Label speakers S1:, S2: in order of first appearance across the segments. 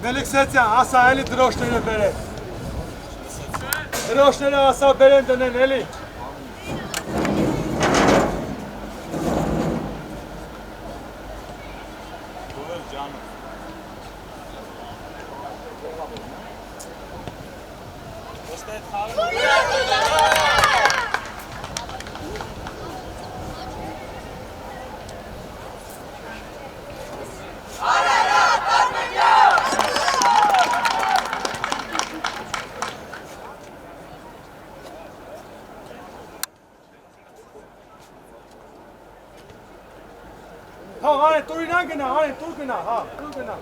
S1: Մելիքսեցյան, ասա էլի դրոշները բերեն։ Դրոշները ասա բերեն դնեն էլի։ Տուր գնա, հա, տուր գնա։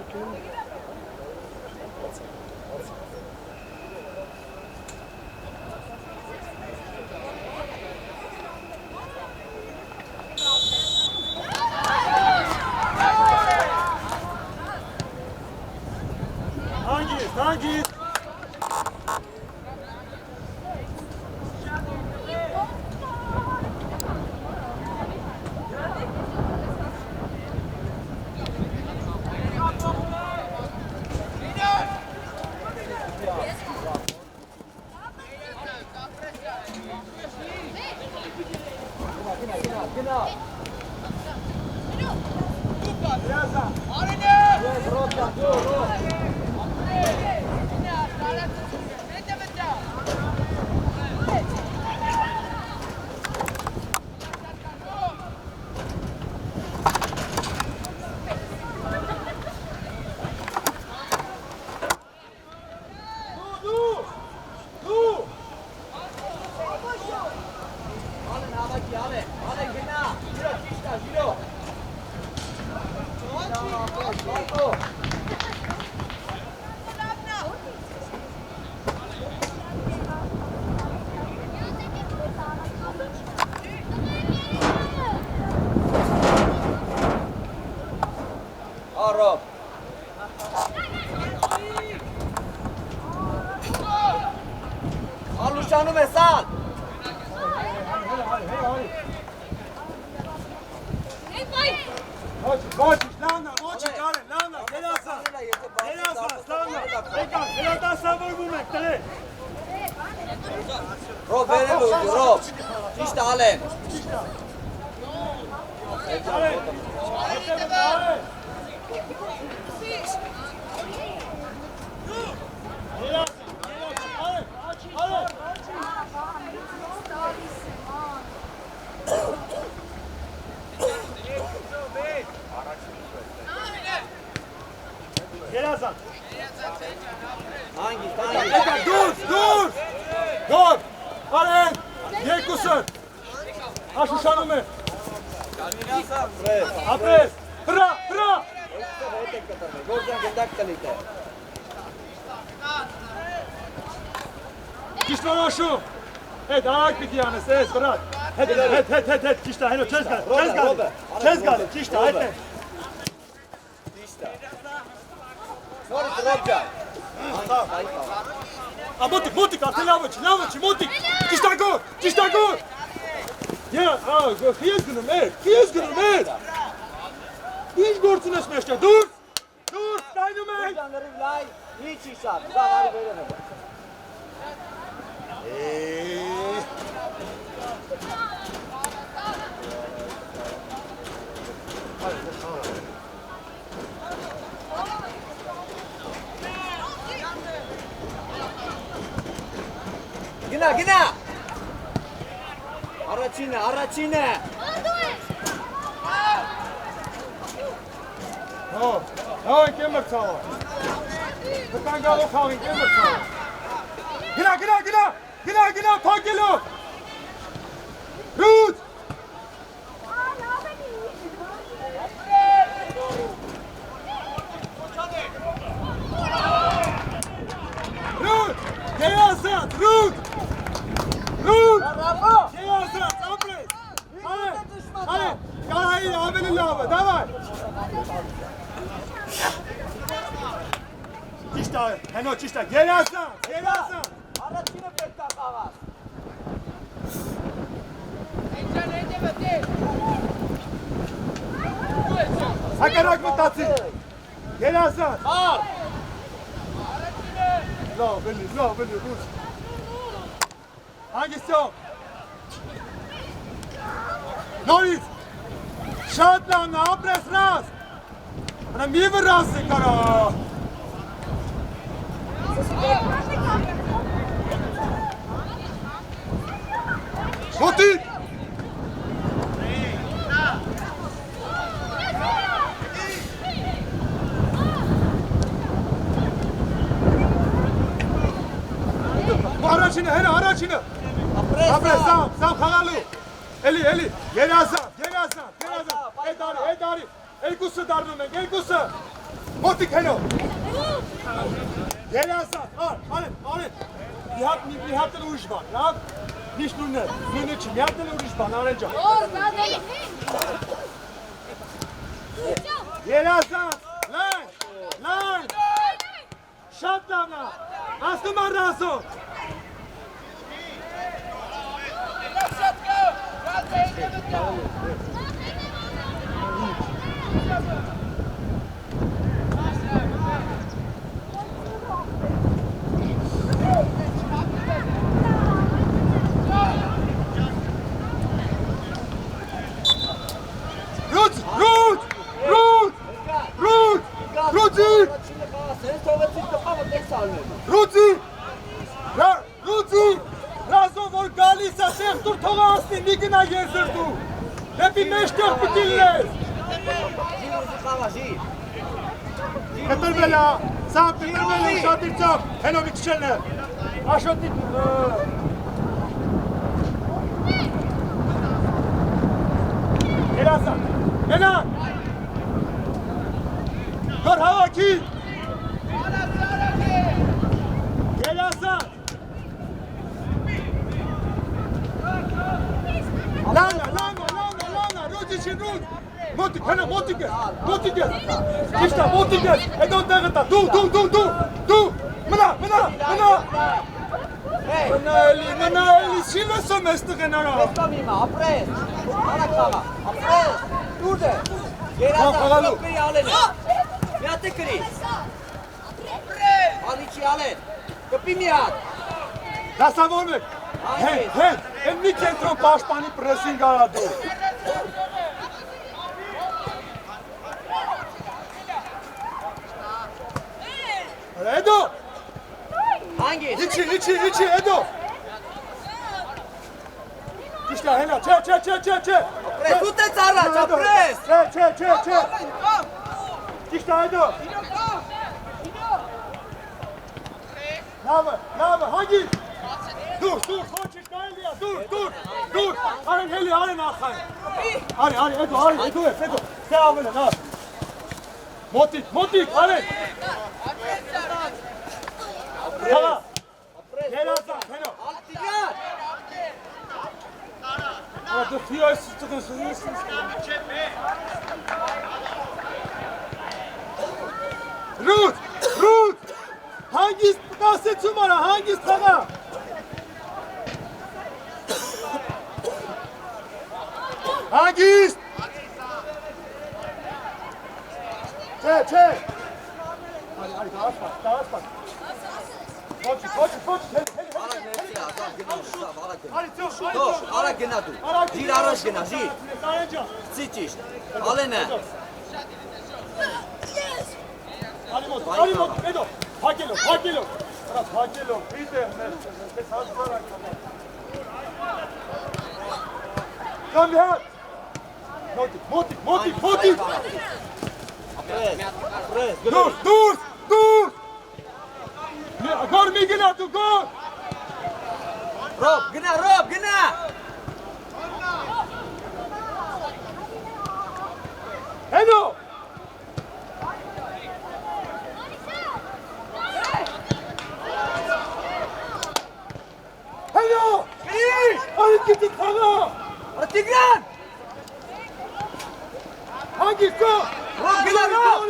S1: Հանգիստ։
S2: Aluşanım Esan.
S1: Moçić, Lana, Moçić, ale, Lana, Helasa, Slana, Ekan, Helata sabır bulmak, tele.
S2: Rob, vere vurdu, Rob. İşte Alen.
S1: Gel Hasan.
S2: Hangi?
S1: Dur. Alen. Yekusun. Aşuşanımı. Apres. Hıra.
S2: Gordan gendak kalite.
S1: Kişman aşu. Evet, ayak biti yani. Ses, bırak. Het. Kişta, heno, çez gali. Kişta, hadi.
S2: Morit Robca.
S1: A motik, a ty lavoči, motik. Kişta gol. Ja, hiyezgünüm, hiyezgünüm. Hiç gortun esmeşte, dur. Dynamite.
S2: Gordanları bilay, hiç işat. Zavarı veremedi. Gina! Aracine!
S1: No, in Kimmertower. We gaan gaan ophouden in Kimmertower. Gina, Pagelo! Roet! Roet! Gejazat! Roet! Gejazat! Abres! Ale! Gahayı abinin lava, давай! Ճիշտ է, հենո ճիշտ է, գերազան, գերազան։
S2: Առաջինը պետք է խաղաս։
S1: Հակառակ մտածի։ Գերազան։
S2: Ար։
S1: Լավ, բելի, լուս։ Հանգստյով։ Նորից։ Շատ լավն է, ապրես ռաս։ Հնա մի վրաս է կարա։ Մոտիկ։ Առաջինը, հենա, առաջինը։ Ապրես, սամ խաղալու։ Էլի, գերազան։ Էդ արի, երկուսը դարնում ենք, երկուսը։ Մոտիկ հենո։ Գերազան, արեն։ Մի հատ էլ ուրիշ բան, լավ։ Միշտ նույնը չի, մի հատ էլ ուրիշ բան, արեն ջան։ Գերազան, լայն, շատ լավն է, ասնում առասո։ Ռուծի, ռազով որ գալիս է սեղ դուր թողը ասնի, մի գնա եզրդու, դեպի մեջտեղ պիտի լես։ Կտրվել է, սամ կտրվել է շատ իրծավ, հենովի չչելն է, աշոտի Երասան, հենան, գոր հավաքի, Երասան, Լանա, ռոջիչին ռոջ, մոտիկ, հենա, մոտիկ ես, ճիշտա, մոտիկ ես, հետո տեղը տա, դու, մնա, մնա էլի, չի լսում ես տղեն արա։
S2: Պետքամ իմա, ապրես, հարակ խաղա, ապրես, դուրդ է, գերազան, կրի ալեն է, մի հատ է կրի, անիչի ալեն, կպի մի հատ,
S1: դասավորում եք, հեն, մի կենտրոն պաշտպանի պրեսինգ արա դու։ Էդո,
S2: հանգիս,
S1: իչի, էդո, ճիշտա, հենա, չէ,
S2: ապրես, ուտ է ծառաց, ապրես,
S1: չէ, ճիշտա, էդո, լավը, հանգիս, դուր, խոչի կայլիա, դուր, արեն ախայն, արի, էդո, սե ավել է, նավ, մոտիկ, արեն, հաղա, երազան, հենո,
S2: ալտիգան,
S1: դու խիո ես ծղնս, Ռուտ, հանգիստ կասեցում արա, հանգիստ խաղա, հանգիստ, չէ, արի, դարասպան, Ոչ,
S2: Արագ գնա դու, ժիր առաջ գնա, ժիր, ծի ճիշտ, ալեն է,
S1: արի մոտ, էդո, հակելով, պիտեղ մեզ հազբարակ կամի հատ, մոտիկ,
S2: ապրես,
S1: դուր, գոր մի գնա դու, գոր,
S2: Ռոբ, գնա,
S1: Հենո, արի գիտի խաղա,
S2: Տիգրան,
S1: հանգիստ կա,
S2: Ռոբ, գնա, Ռոբ,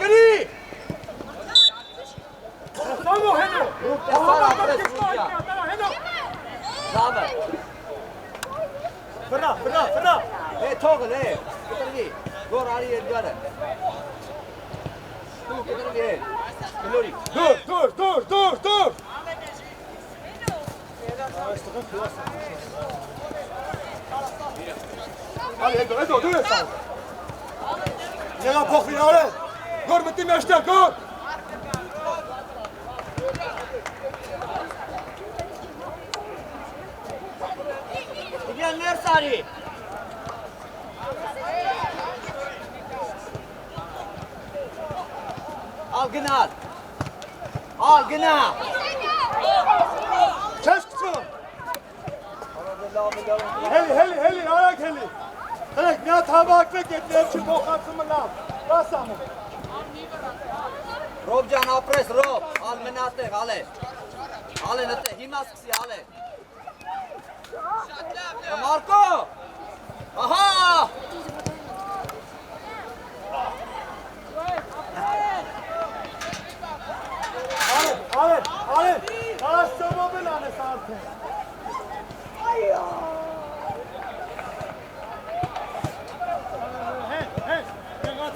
S1: Ելի։ Սամո հենո։ Հենո։
S2: Դավը։
S1: Վրա։
S2: Թողը լե։ Կտրվի։ Գոր արի երկարը։ Դու կտրվի։ Գլորի։
S1: Դուր։ Հետո դու ես ալ։ Նեղա փոխվին արե։ Գոր մտի մեջտեղ, գոր։
S2: Իգյան ներս արի։ Ալ գնա։
S1: Չես կծում։ Հելի, արագ հելի։ Հրեք, մի հատ հավակվեք էտ ներչի փոխացումը լավ։ Պասամը։
S2: Ռոբ ջան ապրես, Ռոբ, ալ մնատեղ, ալե։ Ալե նտեղ, հիմա սկսի, ալե։ Մարկո։ Ահա։
S1: Արեն, արաս ծոմովել անես արդեն։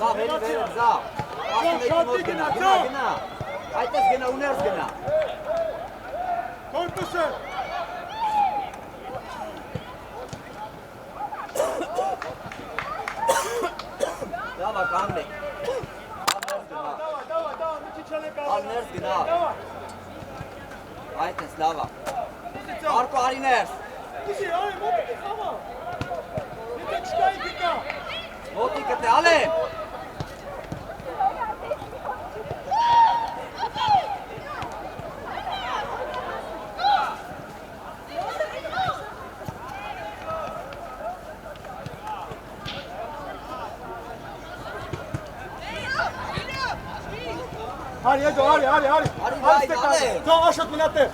S2: Զավ, հելի վերև, զավ։ Ասում գնա։ Այդպես գնա, ուներս գնա։
S1: Կորպուսը։
S2: Դավա, կամնի։ Ալ ներս գնա։ Այդպես, լավա։ Արկո արի ներս։
S1: Դիսի, արի, մոտիկի խավա։ Եթե չկայի դիկա։
S2: Մոտիկը թե, ալե։
S1: Արի, արի։ Թող աշոտ մնատեղ։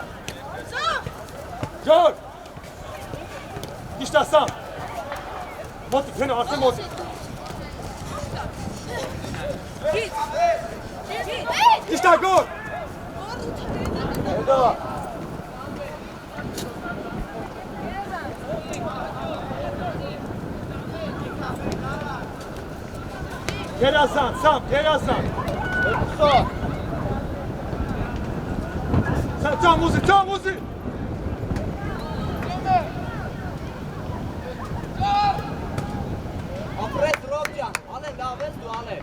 S1: Ջոր։ Իշտա սամ։ Մոտիկ, հենո, արդեն մոտիկ։ Իշտա գոր։ Հետո։ Գերազան, սամ, գերազան։ Հետո։ Ծամուզի։
S2: Ապրես Ռոբ ջան, ալե լավ ես դու ալե։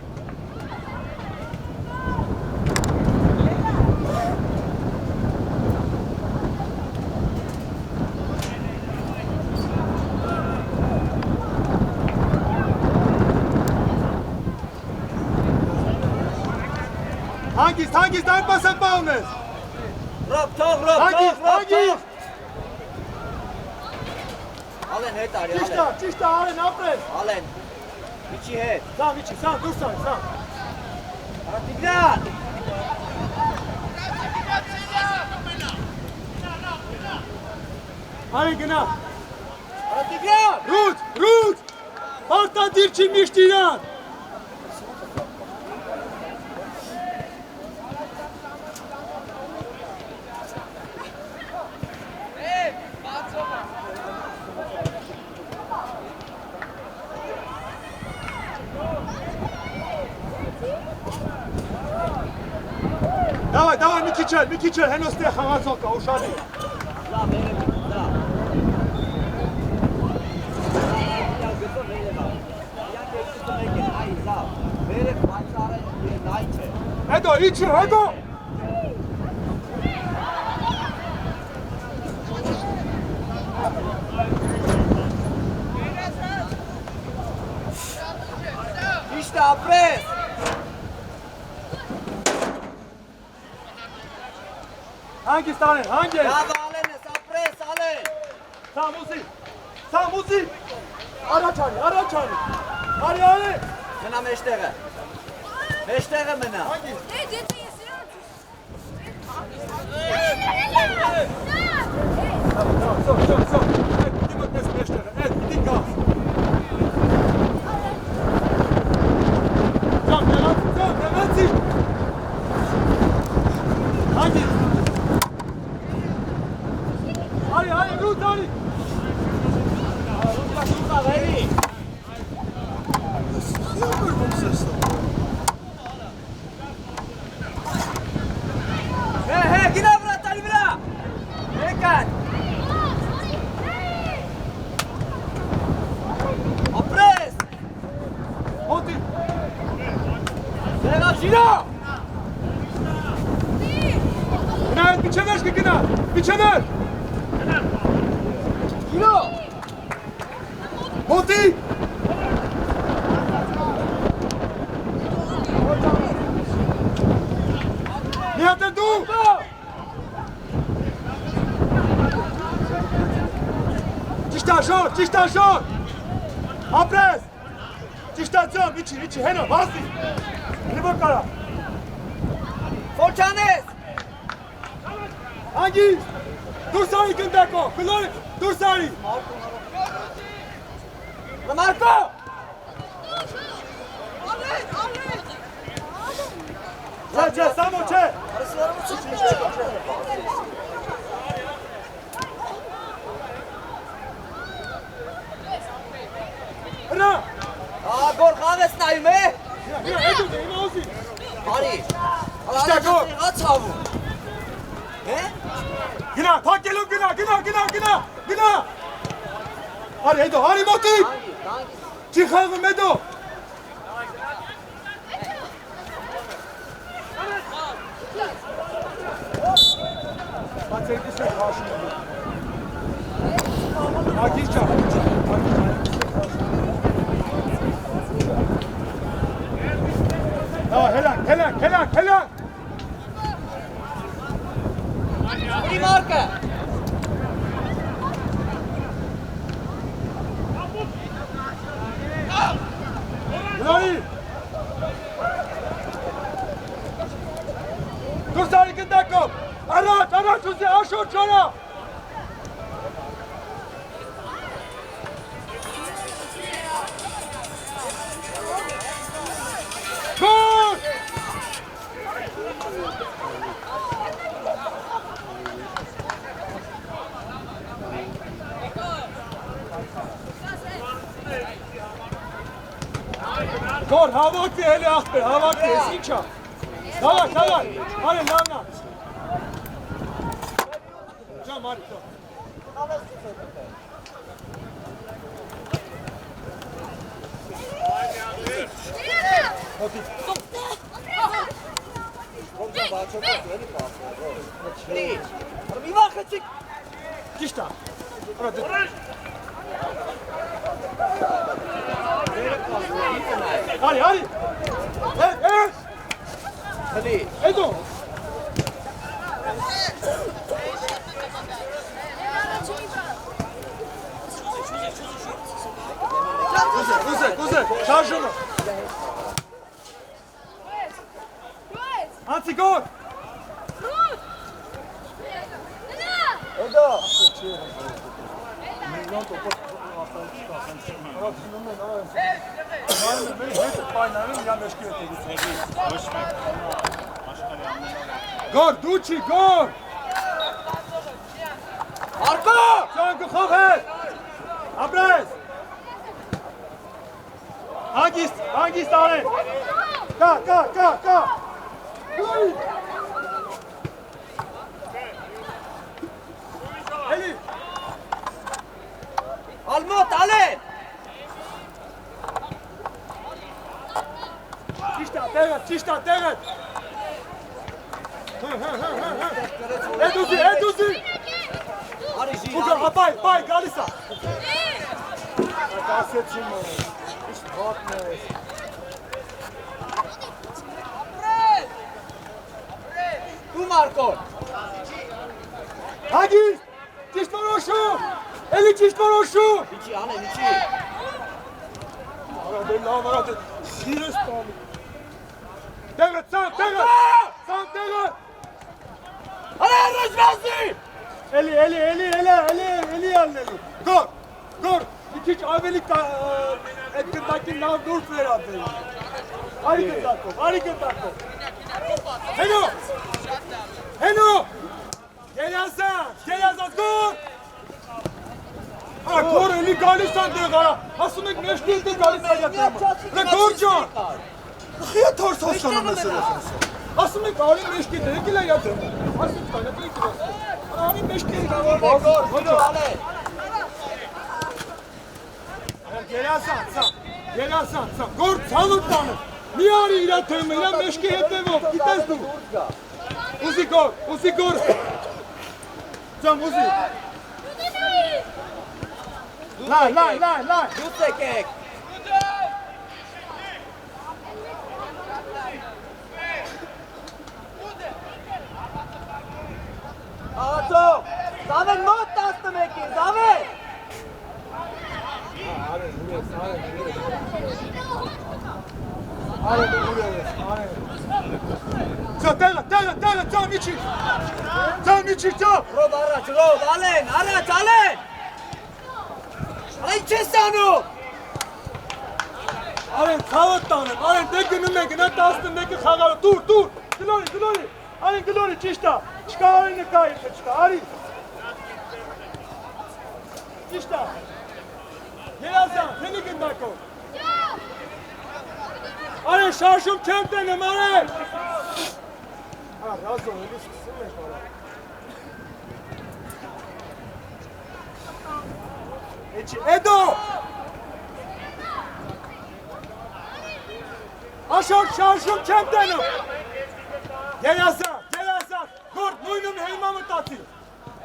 S1: Հանգիստ, այնպես էլ պահում ես։
S2: Ռոբ, թող։
S1: Հանգիստ։
S2: Ալեն հետ արի, ալեն։
S1: Ճիշտ է, արեն, ապրես։
S2: Ալեն, միջի հետ։
S1: Սամ, դուրս արի, սամ։
S2: Արատիգրան։
S1: Արի գնա։
S2: Արատիգրան։
S1: Ռուտ։ Արտադիր չի միշտ իրան։ Давай, մի քիչ էլ, հենոց տեղ խաղացող կա, ուշադի։
S2: Լավ, երևի, լավ։ Իան գծով երևա։ Իան գծով մեկ են, այ զավ։ Վերև պայծարը նայ չէ։
S1: Հետո, հետո։
S2: Իշտ ապրես։
S1: Հանգիստ արեն, հանգես։
S2: Լավ ալեն ես, ապրես, ալեն։
S1: Սամուզի։ Առաջ արի։ Արի։
S2: Մնա մեջտեղը։ Մեջտեղը մնա։
S1: Սո։ Այդ պիտի մտնես մեջտեղը, այդ պիտի գաս։ Ձան, նեղացի։
S2: Zino!
S1: Gına et, bir çever ki gına. Bir çever.
S2: Zino!
S1: Moti. Nihat'e dur. Çişten şor. Apres. Çişten şor. İçi. Heno, basi. Ne bakara?
S2: Forçanes!
S1: Hangi? Dur sari gündeko. Kulori. Dur sari.
S2: Marco!
S1: Çe, samo çe. Hına.
S2: Gol kahves nayme!
S1: Hına, edu de, ima ozi.
S2: Ari!
S1: İşte gol.
S2: Aç havu! He?
S1: Gına, tak gel o gına. Hadi edu, hadi Moti.
S2: Hangi?
S1: Çıkalım edu. Bak sen de şey karşında. Ha gir çap. Ha helak.
S2: Bir marka!
S1: Kulori. Dur sari gündeko. Araç uzi aşağı çora. Gol! Gol, ha vakti hele akbe, ha vakti esinça. Davay. Hadi lan. Hocam hadi. Moti.
S2: Три! Bir marka çık!
S1: Kişta. Hadi. Hadi. Evet.
S2: Hadi!
S1: Edo. Güzel. Şarjını. Antigol.
S2: Edo!
S1: Gol, Duci, gol!
S2: Marco!
S1: Canku Kofel! Abres! Hangisi tane? Ka! Eli!
S2: Almut, Ale!
S1: Çişta, evet! Eduzi!
S2: Ari Zino!
S1: Buka, bay, Galisa! Kasetçim ich brauch nicht.
S2: Tu Marco!
S1: Hangis! Çişmaroshu! Eli Çişmaroshu!
S2: Vici, Ane, Vici!
S1: Arada. Sires tamam. Devlet, sam.
S2: Ale, Rajmazzi!
S1: Eli yanları. Gol. İki avelik etkindeki nav dur Ferhat. Hareket takım. Heno. Gel yazsan gol. Gol eli Galistan diyor gara. Aslında güneş değil de Galistan yapıyor. Ne Gorcan? Niye torsos sana meselesi? Aslında Galim meşki değil ki la yapıyor. Aslında kaynaklı ki. Galim meşki değil.
S2: Gol, Ale!
S1: Gel yazsan. Gol salın tanı. Մի արի իրա թեմը, իրա մեջքի հետևով, գիտես դու։ Ուզի գոր։ Ջան, ուզի։ Լայն։
S2: Դուց եկեք։ Աղացող, Զավեն մոտ 11-ին, Զավեն։
S1: Տեղը, ջան, միջի, ջան։
S2: Ռոբ առաջ, Ալեն, առաջ, Ալեն։ Այն չես անում։
S1: Արեն, ցավը տանեմ, արեն, դե գնում են, գնա 11-ը խաղալը, դուր, գլորի, արեն գլորի, ճիշտ է, չկա արի նկայի, չկա, արի։ Ճիշտ է, երազան, թենի գնդակով։ Արեն, շարժում չեմ տենեմ, արեն։ Ռազո, էլի սկսում ենք, արեն։ Էդո։ Աշոր շարժում չեմ տենում։ Երազան, գորդ նույնում հիմա մտացի։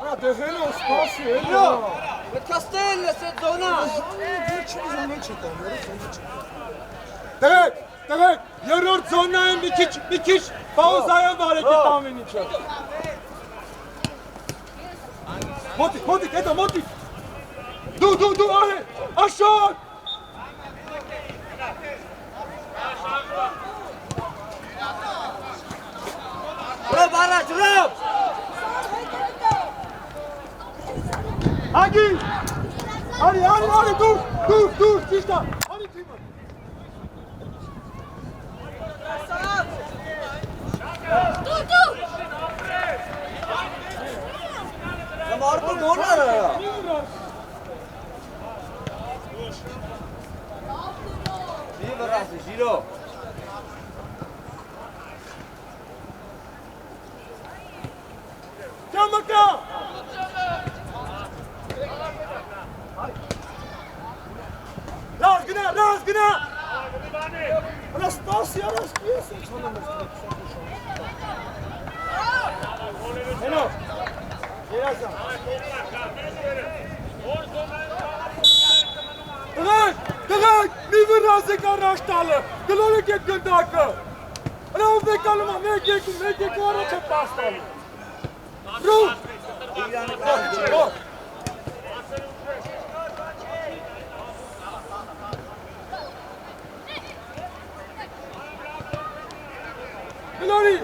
S1: Արա դեղելո, սպասի, էլո։
S2: Պետք է ստել ես այդ զոնան։
S1: Տղեք, երրորդ զոնայում մի քիչ պաուզայով արեք այդ ամեն ինչը։ Մոտիկ, հետո մոտիկ։ Դու արե, աշոր։
S2: Ռոբ առաջ, Ռոբ։
S1: Ագի, արի, դուր, ճիշտ է, արի թիմը։
S3: Դու։
S2: Մարդը գոնարը։ Մի վրասի, ժիրո։
S1: Ճամակա։ Ռազ գնա։ Արա սպասի, արաս կես է չանում ես։ Հենո, երազան։ Տղակ, մի վրազ եք առաջ տալը, գլորեք էտ գնդակը։ Արա ով եկալում է, մեկ երկու առաջ է պաս տալը։ Ռուտ։ Գլորի։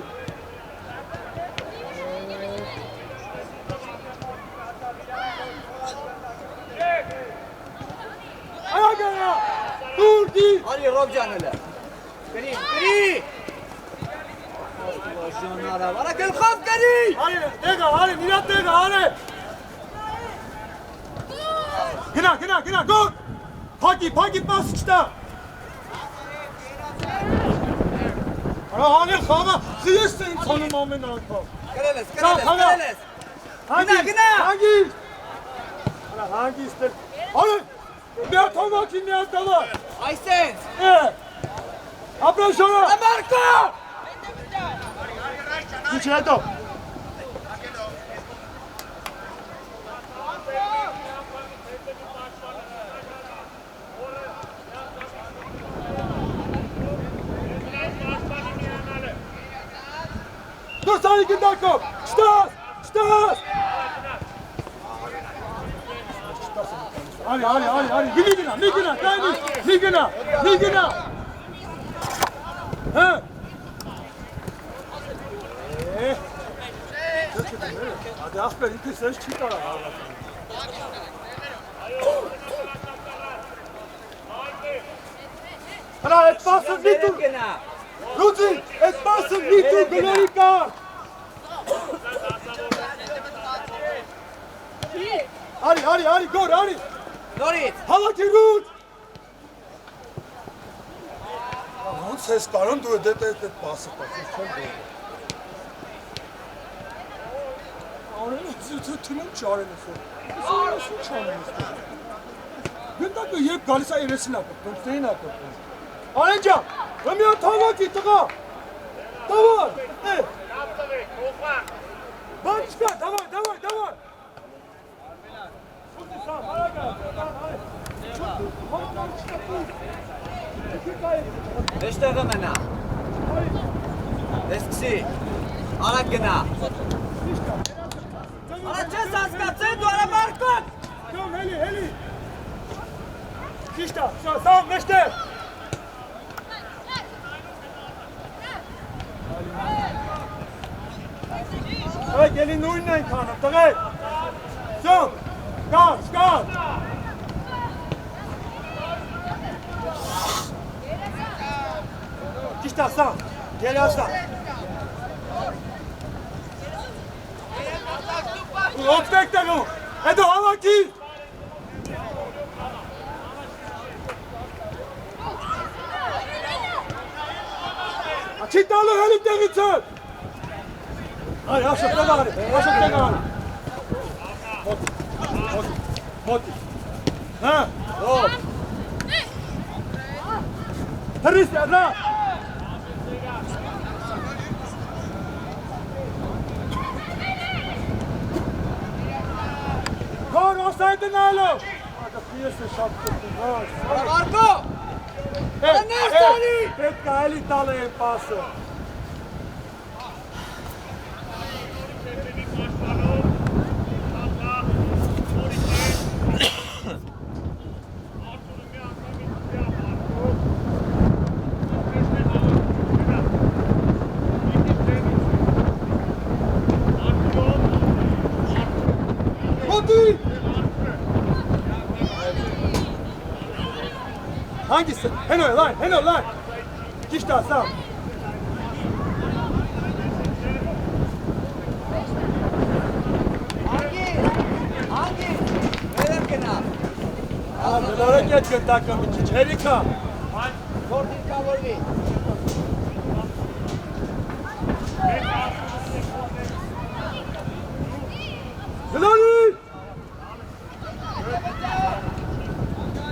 S1: Արա գնա, դուրդի։
S2: Արի Ռոբ ջան էլը։ Գրի։ Ժոնարավ, արա գլխով գրի։
S1: Արի, իրա տեղը, արի։ Գնա, գոր։ Փակի, պաս չտա։ Արա հանել խաղա, խիես է ինձ հանում ամեն անգամ։
S2: Գրել ես։ Գնա։
S1: Հանգիստ։ Արա հանգիստ էլ։ Արի, միատ հոմակին միատ դավա։
S2: Այսենց։
S1: Ապրաշորա։
S2: Ամարկո։
S1: Ինչ հետո։ Դուրս արի գնդակով, չտաս։ Արի, մի գնա, դայնի, մի գնա։ Հը։ Ադե ախպեր, ինքս ես չի տարա հարվատան։ Հրա, այդ պասը վիտուր, Ռուծի, այդ պասը վիտուր գլորի կար։ Արի, գոր, արի։
S2: Նորից։
S1: Հավաքի Ռուտ։ Ոնց ես կարում դու այդ պասը պասը չեմ գոր։ Արենը թիմում չարեն ես որ։ Ես ինչ անեմ ես։ Գնդակը երբ գալիս է երեսին ակպտում, ստեին ակպտում։ Անենջան, հմյա թավակի տղա, դավար, բան չկա, դավար, Շուտի սամ, արագա,
S2: Մեջտեղը մնա, դեսկսի, արագ գնա, արագ չես հասկացել դու արամարկոտ,
S1: Դոմ, հելի, ճիշտա, սամ, մեջտեղ, Տղեկ, էլի նույնն ենք հանում, տղեկ, սյոն, կար, ճիշտա, սամ, երասան, օգտեք տեղում, հետո հավաքի, չի տալու հելի տեղից էլ, Ay, aşağı tegari. Moti. Ha?
S2: Հոպ,
S1: Hırız ya, la. Kar olsaydın alo. Hadi piyasa şapkasın.
S2: արամարկո, անես տանի,
S1: Պետք է էլի տալը են պասը։ Hangisi? Heno lan. Ճիշտ ասա։
S2: անգի, վերև գնա,
S1: Դարեք այդ գտակը մի քիչ հերիքա։
S2: գործին կավորվի,
S1: Գնորի։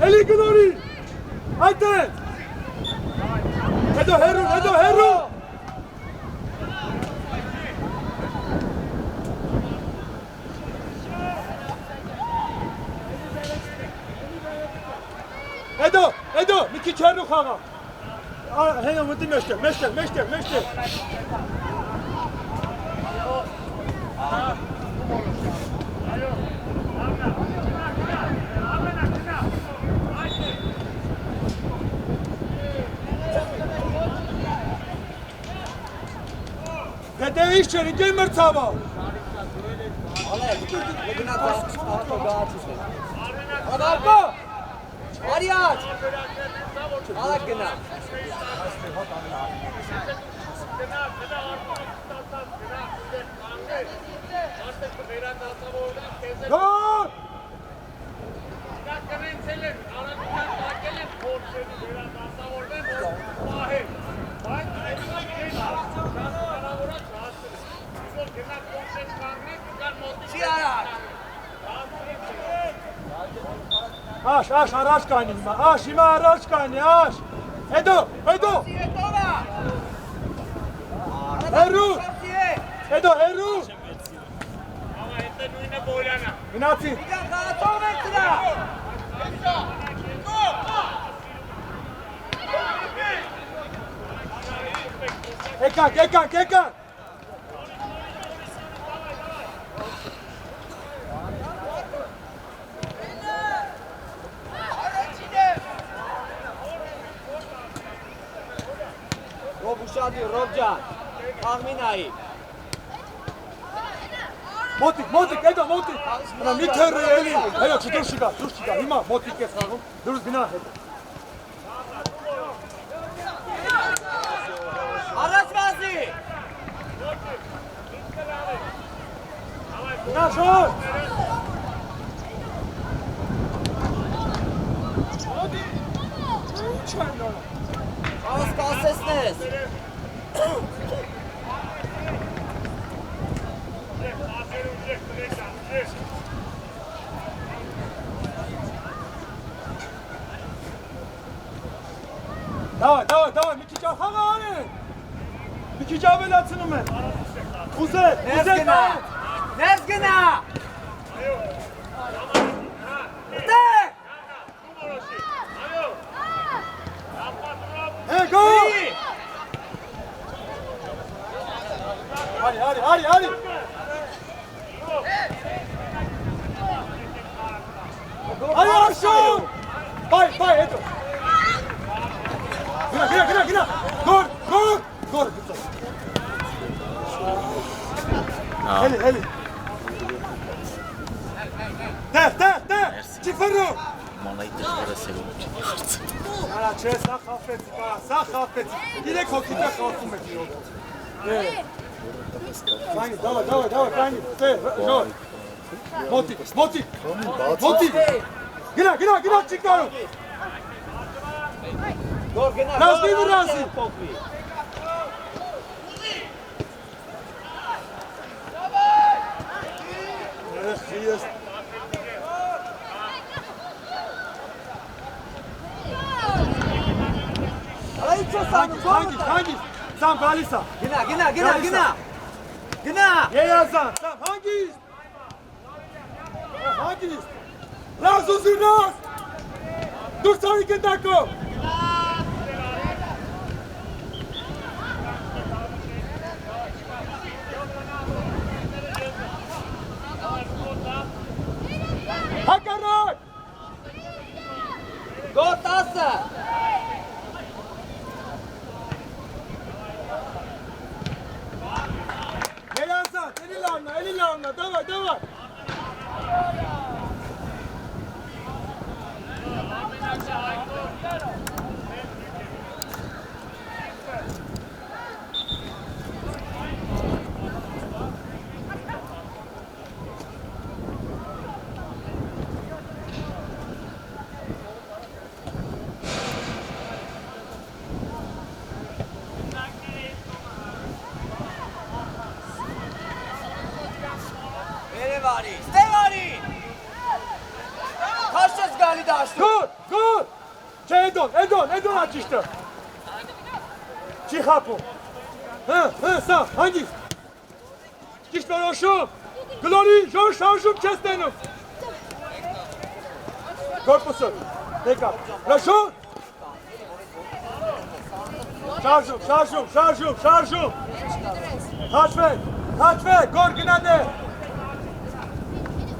S1: Էլի գնորի։ Այդտեղ։ Հետո հերու։ Հետո, մի քիչ հերու խաղա։ Հենո մտի մեջտեղ։ Հետևից չեր, ինքեր մրցավա։
S2: ալեք, գնա տասկո գաացուս է, արամարկո, արիաչ, արագ գնա,
S1: Գոլ!
S2: չի արագ,
S1: Աշ, առաջ կանի հիմա, հիմա առաջ կանի, Հետո,
S2: հետովա,
S1: հերու,
S2: շարսի է,
S1: հետո հերու, գնացի,
S2: իգան խաղացող ենք դրա,
S1: եկանք,
S2: Ռոբ ուշադի, Ռոբ ջան, խաղմինայի,
S1: մոտիկ, հետո մոտիկ, հնա մի թերը էլի, հետո չդուրս չգա, հիմա մոտիկ ես խաղում, դուրս գնա հետո,
S2: առաջ վազի,
S1: գնա շոր,
S2: խաղս կասեսնես,
S1: Давай, մի քիչ խաղա արեն։ Մի քիչ ավելացնում են։ Ուզել,
S2: Ներս գնա։ Ներս գնա։ Տե։
S1: Գո։ Արի։ Արի Արշուն։ Բայ, հետո։ Գնա։ Գոր։ Հելի։ Դե։ Չիֆերո։
S4: Մանայի դժվար է սերում չի հարցը։
S1: Արա չէ, սա խախվեց։ Իրեք հոգիտը խախվում եք իրոք։ Կայնի, դավայ, կայնի, ժոր։ Մոտիկ։ Գնա, չի կարում։
S2: Գոր գնա։
S1: Ռազի վրազի։ Ես
S2: Այ ինչ ասանում։
S1: հանգիստ, Սամ գալիս է։
S2: Գնա։
S1: Երազան, Սամ հանգիստ։ Ռազ ուզի ռազ։ Դուրս արի գնդակով։ Հակառակ։
S2: Գոր 10։
S1: Երազան, էլի լավնա, դավայ։
S2: Ստեվարի։ Քաշես գալի դաշտում։
S1: Գոր։ Չէ, Էդոն աճիշտը։ Չի խապում։ Սա, հանգիստ։ Ճիշտ որոշում։ Գլորի, ժոր շարժում չես տենում։ Կորպուսը, դեկա, լաշում։ Շարժում։ Հաչվեք, գոր գնադե։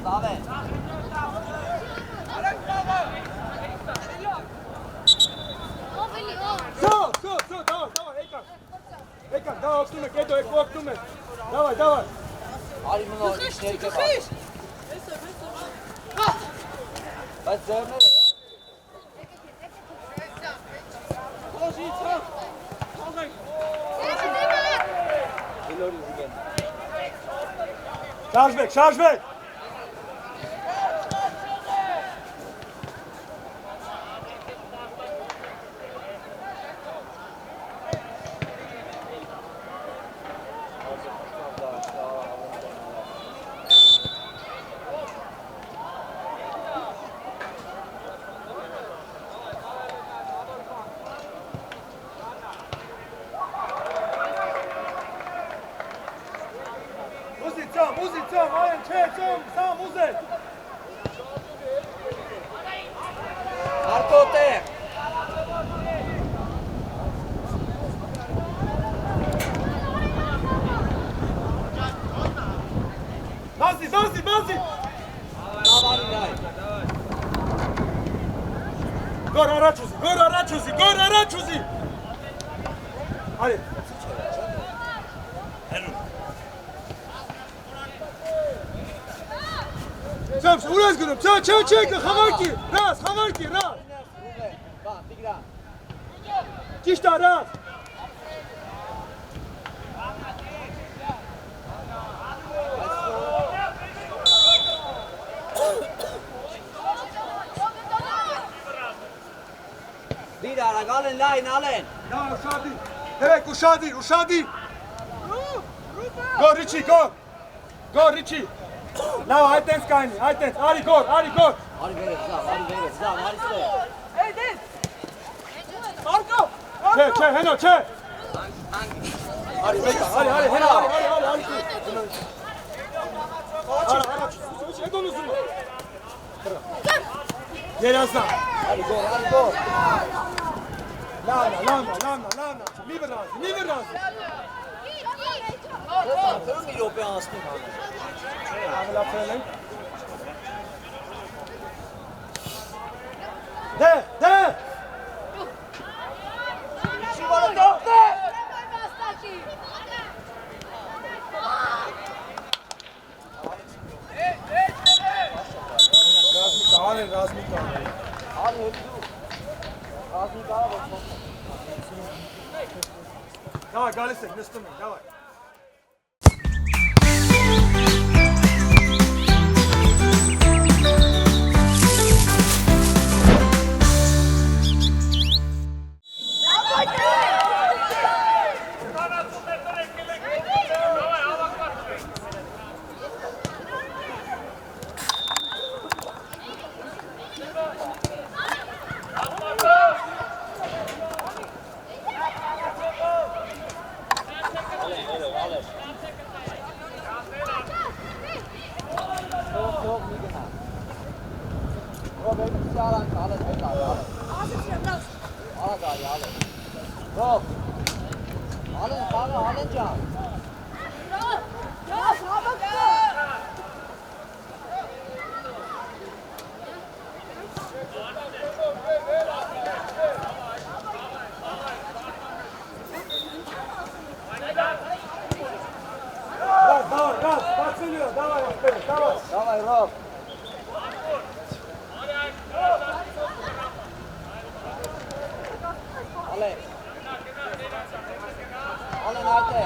S2: Լավ է։
S1: Давай, եկա, դա օգնում եք, հետո եք օգնում եք, давай,
S2: Արի մնոր, իչների կեպա։ Բայց ձերներ է։
S1: Շարժվեք։ Մուզիցիոն, այեն չէ, Սամ ուզել։
S2: Արտոտեղ։
S1: Բազի։
S2: Նավարին այ։
S1: Գոր առաջ ուզի։ Արի։ Սամս, ուր ես գնում, չէ, խաղարկի, ռազ։
S2: Բա, Տիգրան։
S1: Ճիշտ առած։
S2: Դիր արագ, Ալեն, Ալեն։
S1: Դա ուշադիր, դրեք ուշադիր։ Գոր Ռիչի։ Լավ, այտենց կայնի, արի գոր։
S2: Արի վերև, զավ, արի ստեղ։
S1: Մարկո, Չէ, հենո, չէ։ Արի, մեկ, արի, հենո, արի։ Արա, եկոն ուզում։ Երազան։
S2: Արի գոր։
S1: Լանա, մի վրազ։
S2: Դու մի րոպե անցնում ա։
S1: Ամլացել են։ Դե։
S2: Շիվարը դողտե։
S1: Ռազմիկա։
S2: Արի հետու։ Ռազմիկա ոչ։
S1: Davay, գալիս եք, նստում ենք, davay։
S2: Давай, Роб. Ale najte.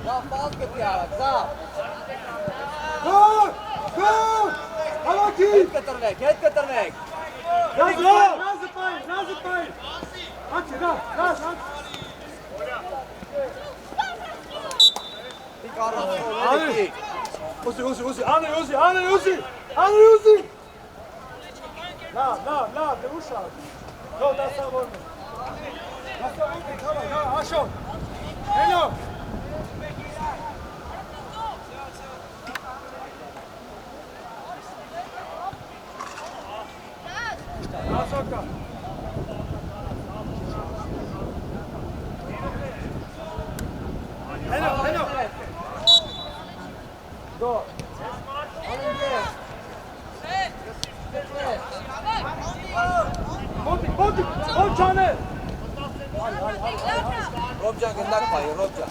S2: Za falke pijara, za.
S1: Gol! Havaki!
S2: Get getrnek.
S1: Nazıpayın. Aç.
S2: Abi.
S1: Uzi. Anı. La, de uşak. No, da sam olma. Tamam, aşağı. Hello. Nasoka. Hello. Go. Bot canı.
S2: Robcan göndak payı, Robcan.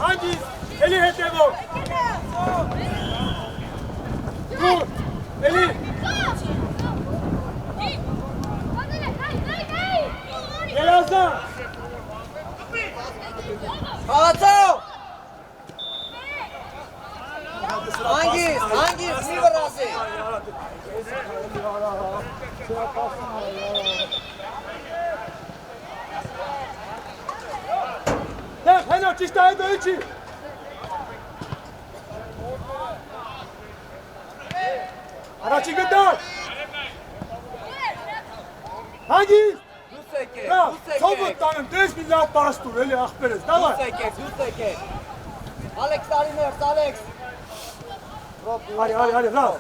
S1: Hangis? Eli hedef. Dur. Eli. Yerazan.
S2: Halatao! Hangis, mi varası?
S1: Heno, çiştahı da içi. Araçı gönder. Hangis?
S2: Duseke.
S1: Soğuktanım, 5 milyar bastır, öyle akberiz, davay.
S2: Duseke. Alex Alimers, Alex.
S1: Hadi, bravo.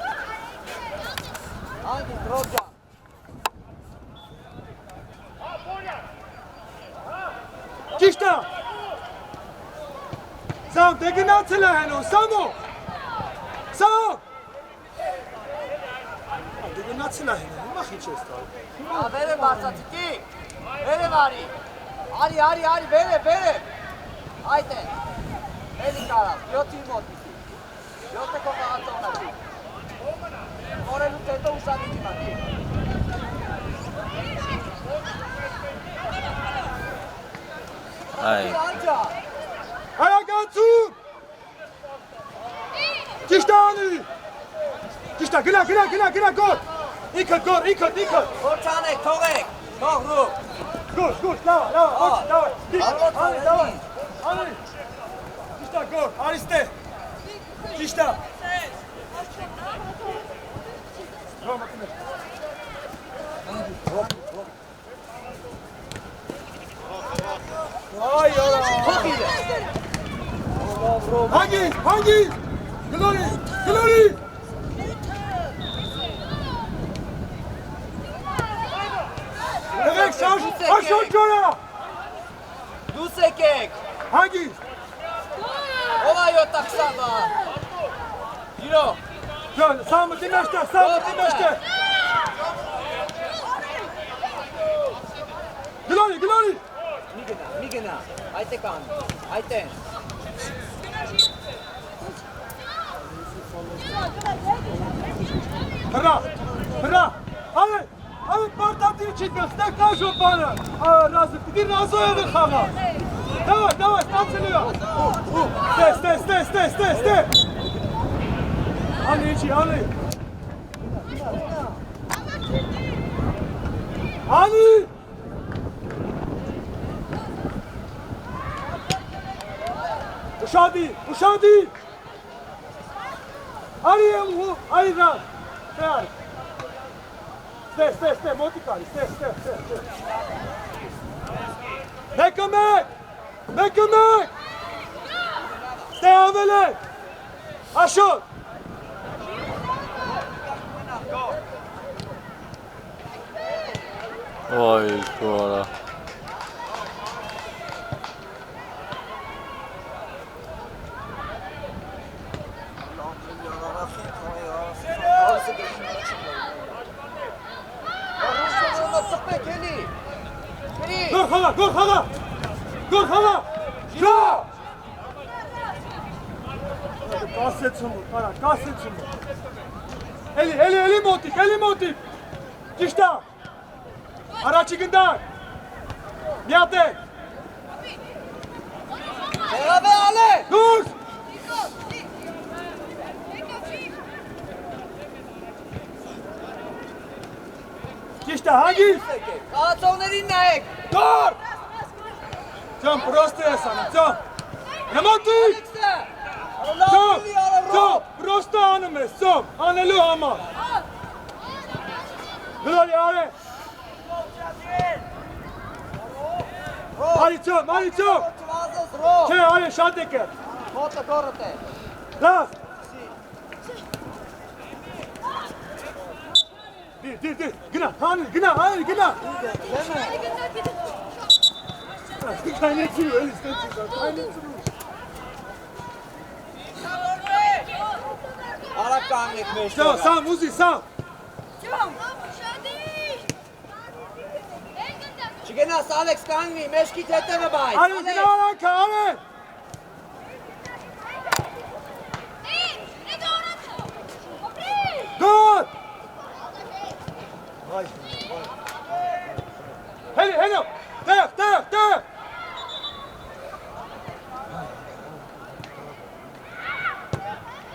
S2: Hangis, Robcan.
S1: Çiştah. Sam, tekin atsıla heno, Samo. Sam. Tekin atsıla heno, bak hiç estağfurullah.
S2: Bere varsa tiki. Bere vari. Ari, bere. Haydi. Eli karas, yo timo tiki. Yo te kopahato ona tiki. Ore luteto usani tiki.
S4: Ay.
S1: Ayakatsu! Çiştahını! Çiştah, gına, gol! İkat!
S2: Orçanek, Torek. Tohru.
S1: Gol, davay!
S2: Arvot
S1: Hadi! Ճիշտ է։ Ay ya.
S2: Çok iyi.
S1: Hangi? Glory. Evet, şaş çora.
S2: Dusekek.
S1: Hangi?
S2: Olay yok taksaba. Yiro.
S1: Gel, sağ dimeşte. Glory.
S2: Migena. Ayte kan. Ayte.
S1: Hırra. Abi partatı için destek kaçıyor bana. Razı. Bir razı öyle kava. Давай, станцелıyor. Ste. Ali. Uşadı. Ali raz. Ste, motikali, ste. Make a man! Stay avele! Aşağı!
S4: Vay Kora.
S1: Dur hala! Şuna! Kastetsin bu. Eli motik! İşte! Araçı günden! Niyatek!
S2: Beraber Ale.
S1: Dur! İşte hangi?
S2: Ağaçon elinden.
S1: Dur! Cam, prosto je sana, cam! Nemotik! Cam, prosto anımız, cam! Anelu ama! Glory, ale! Ali cam! Če, ale, šateke!
S2: Kota korote.
S1: Raz! Dir! Gina! Kaynatıyor, öyle istedim.
S2: Arakan ekmeği.
S1: Sam, Uzi, sam!
S2: Çıgenas Alex Kangi, meşki teteme bay.
S1: Ali, gina aranka, Ali! Dur! Heli! Dayak!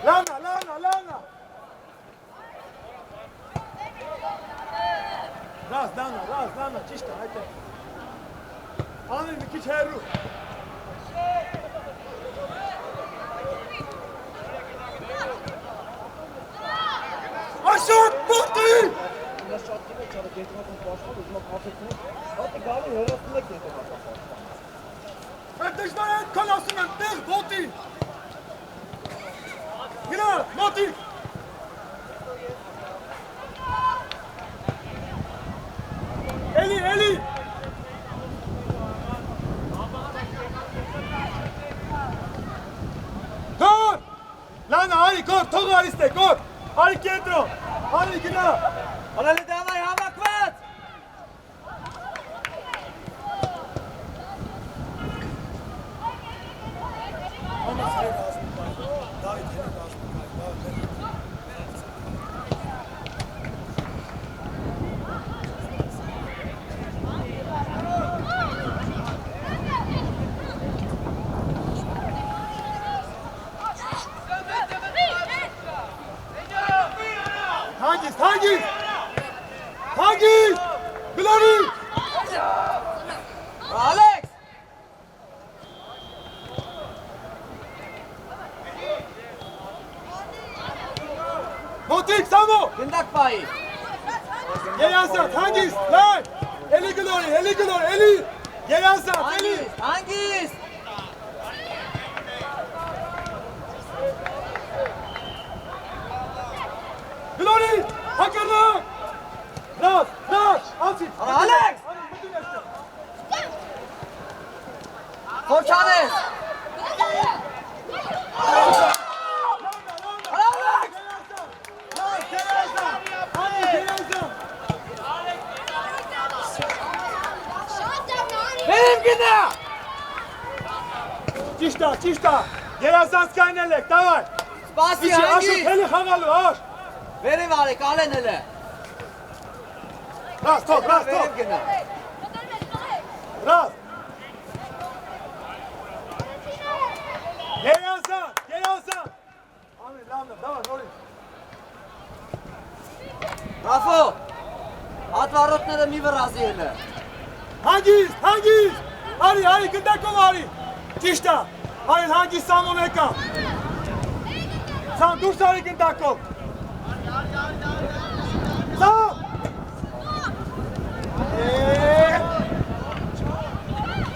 S1: Lana! Raz, Lana, čisto, ajde. Ali, Nikić, Heru. Aşağı, Bukti! Düşmanın kanasının bir Bukti! Gina, Moti! Eli! Gol! Lana, Ali, gol! Togo Ariste, gol! Ali Ketro! Ali Gina!
S2: Ale dawaj, Hamakvat!
S1: Hangi? Glory!
S2: Alex!
S1: Մոտիկ, Սամո։
S2: Գնդակ պայի։
S1: Երազատ, հանգիստ, լայ։ Էլի գլոր, էլի։ Երազատ, էլի։
S2: Հանգիստ։
S1: Գլորի, հակառակ։ Ռաս, անցի։
S2: Ալեքս։ Խորչանես։ Բերեմ գնա։
S1: Ճիշտա, երազանց կայնել եք, դավայ։
S2: Սպասի
S1: Աշոտ
S2: հանգիստ։
S1: հելի խաղալու, աշ։
S2: Վերև արեք, ալեն էլ է։
S1: Ռաս, թող։
S2: Վերև գնա։
S1: Ռաս։ Երազան։ Ամեն, լավն, դավայ, նորից։
S2: Ռաֆո, հատվարոտները մի վրազի էլ է։
S1: Հանգիստ, արի, գնդակով արի, ճիշտա, արին հանգիստ Սամոն եկա, Սամ դուրս արի գնդակով, Սամ,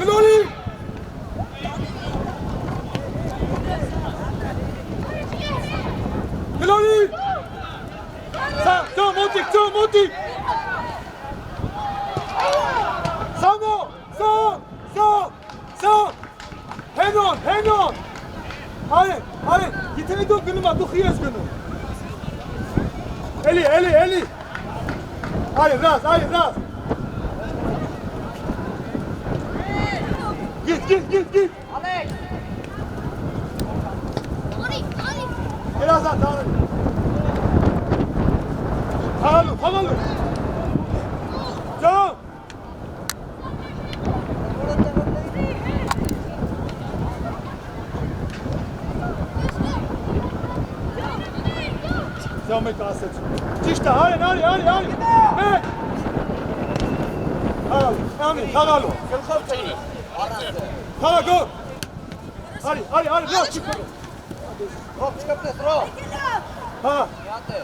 S1: գլորի, Սամ, մոտիկ, Սամո, Սամ, հենոն, արեն, գիտենի դու գնում ա, դու խի ես գնում, էլի, արեն, ռաս, գիտ,
S2: Ալեքս։
S1: երազատ, արեն, խաղալու, Սամ, Սամ եք ասեց, ճիշտա, արեն, մեկ, խաղալու, խաղագոր, արի, ռաս, ճիշտա,
S2: Ռոք չկպնես, ռոք։
S1: հա,
S2: Յատ է։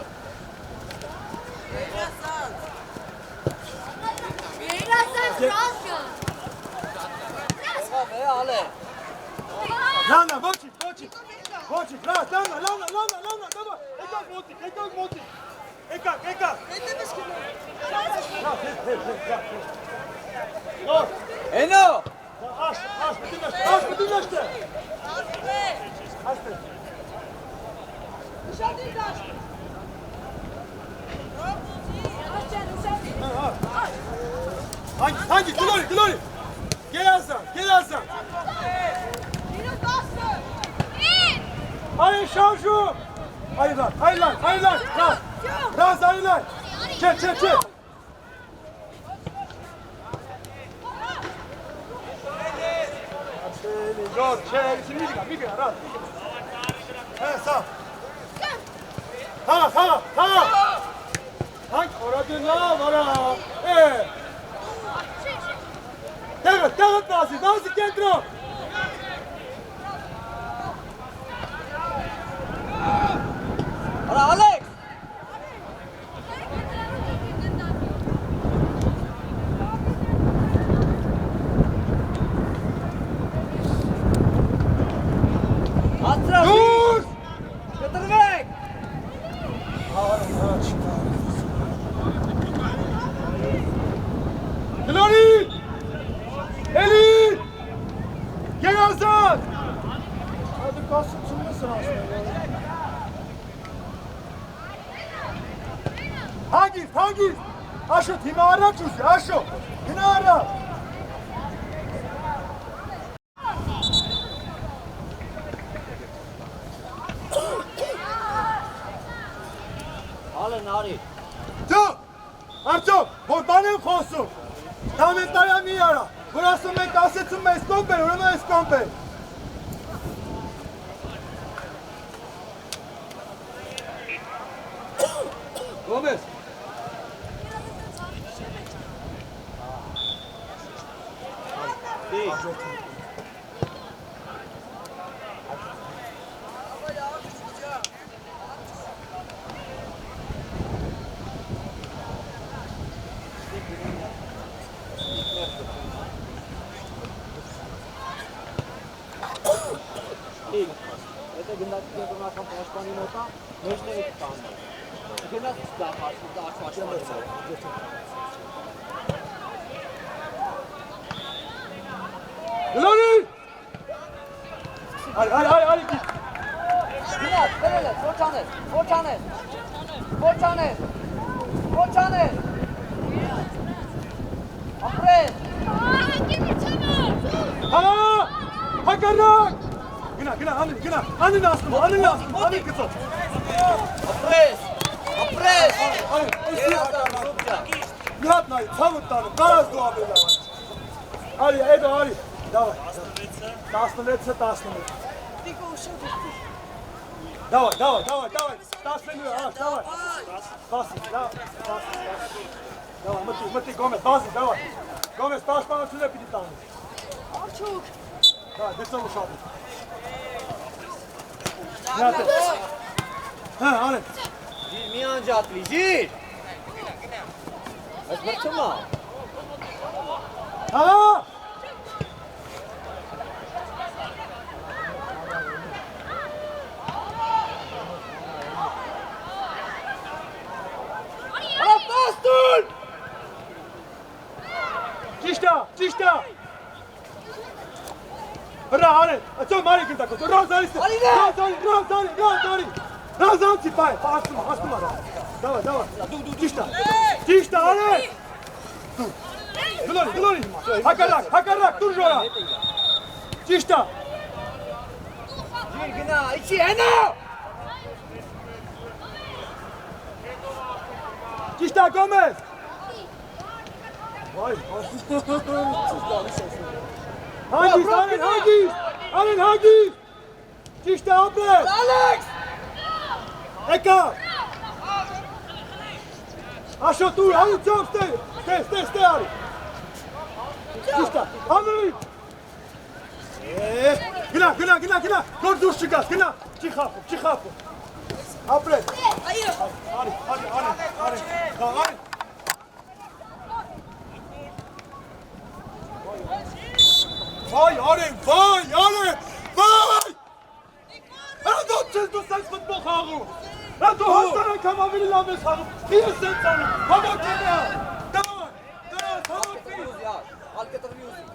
S2: Եղավ է, ալե։
S1: լանա, ոչիկ, ռաս, լանա, դավա, եկակ մոտիկ, եկակ, նոր,
S2: Հենո։
S1: աշ, մտի նաշտը, այստեղ, հանգի, գլորի, գերազան, արի շարժում, արի լան, ռաս, արի լան, չէ, Գոր, չէ, մի գա, ռաս, սա, հա, հանք, օրագնավ, արա, տեղը դասի կենտրոն,
S2: Արա, Ալեքս։ Հացրավ,
S1: դուրս,
S2: կտրվեք։
S1: գլորի, էլի, գերազան, ադը կասությունն ես ասում, հանգիստ, Աշոտ, հիմա առաջ ուզի, Աշոտ, հիմա առաջ,
S2: Ալեն, արի։
S1: Արդյոք, որ բան եմ խոսում, կամենտարյա մի արա, որ ասում եք ասեցում ես կոմպեր, ուրեմն ես կոմպեր, Գոմես,
S2: Это գնաց կենտրոնական պաշտպանի մոտա, մեջները կտանեն։ Գնաց դա պաշտպանի։
S1: Գլորի։ Արի։
S2: Գնաց, բերել ես, Ոչանես։ Ապրես։
S1: Հակառակ։ Գնա, անին ասնում, գծով։
S2: Ապրես։
S1: Մի հատ նայ, ցավը տանը, կարաս դու ապրել ավաչ։ Արի, էդո, արի, դավայ։ 16-11։ Давай, 19, давай. Բասի, Давай, մտի, Գոմես, բասի, давай. Գոմես, պաշտպանությունը պիտի տանի։
S3: Արչուկ։
S1: Давай, դեցով ուշադի։ Արեն։
S2: Ժիր մի անջատվի, ժիր։ Այս բրցումա։
S1: Ճիշտա։ Հրա, արեն, ացո մարի գնդակոց, ռազարի։ Ռազանցի պայ, ասում արա։ Давай, ճիշտա, արեն։ Գլորի, հակառակ, դուր ժորա։ Ճիշտա։
S2: Ժիր գնա, իչի հենա։
S1: Ճիշտա, Գոմես։ Vay, hangis! Çişte abla!
S2: Alex!
S1: Eka! Aşağı dur, hadi çok stay! Stay, hadi! Çişte, hadi! Gına! Dur çıkar, gına! Çık hapı! Abla!
S3: Hayır.
S1: Hadi! Vay Arem! Du sagst mit Bocharu! Du hast deinen Kammer wie Lammes Haru! Hier sind sie! Hammer Kinder! Давай!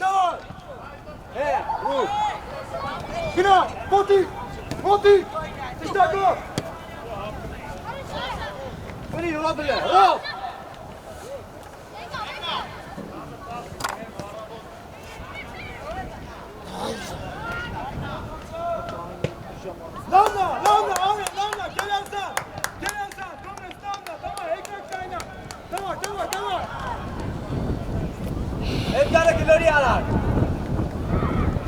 S1: Давай! Gina! Moti! İşte bu!
S2: Beni yola bile!
S1: Lana, gelensen! Gomez, Lana, ekmek kayna! Давай!
S2: Evgara Glory arar!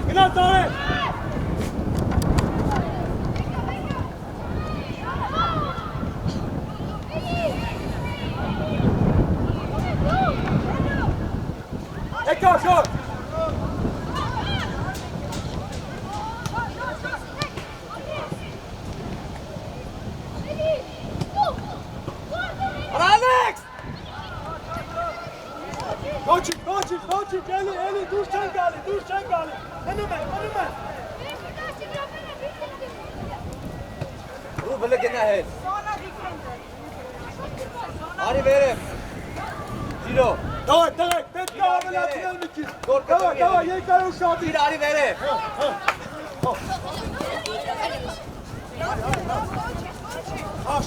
S1: Gina tane! Eka, şut!
S2: Alex!
S1: Koçik, Eli, dur çengali! Hemen!
S2: Bu bile gene hel. Hadi verim. Ciro.
S1: Давай, Петка, обелятел мики! Давай, ей ушади!
S2: Bir hadi verim.